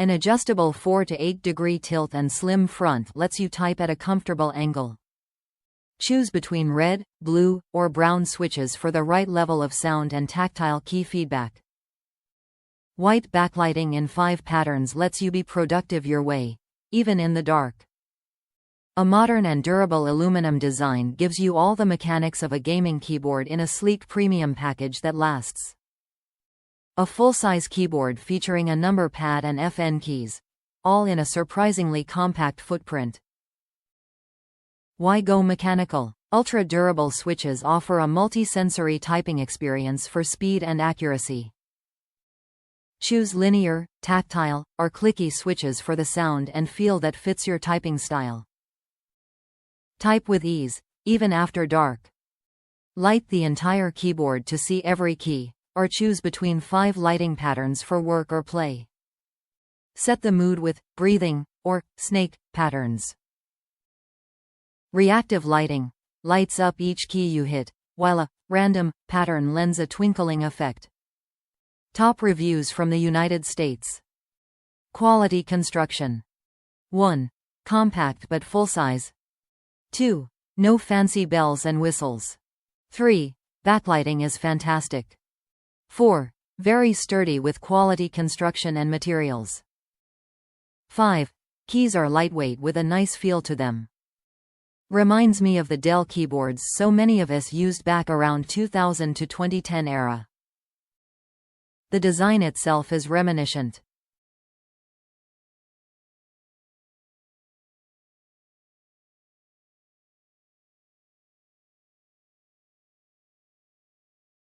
An adjustable 4 to 8 degree tilt and slim front lets you type at a comfortable angle. Choose between red, blue, or brown switches for the right level of sound and tactile key feedback. White backlighting in 5 patterns lets you be productive your way, even in the dark. A modern and durable aluminum design gives you all the mechanics of a gaming keyboard in a sleek premium package that lasts. A full-size keyboard featuring a number pad and FN keys, all in a surprisingly compact footprint. Why go mechanical? Ultra-durable switches offer a multi-sensory typing experience for speed and accuracy. Choose linear, tactile, or clicky switches for the sound and feel that fits your typing style. Type with ease, even after dark. Light the entire keyboard to see every key, or choose between 5 lighting patterns for work or play. Set the mood with breathing or snake patterns. Reactive lighting lights up each key you hit, while a random pattern lends a twinkling effect. Top reviews from the United States. Quality construction. 1. Compact but full-size. 2. No fancy bells and whistles. 3. Backlighting is fantastic. 4. Very sturdy with quality construction and materials. 5. Keys are lightweight with a nice feel to them. Reminds me of the Dell keyboards so many of us used back around 2000 to 2010 era. The design itself is reminiscent.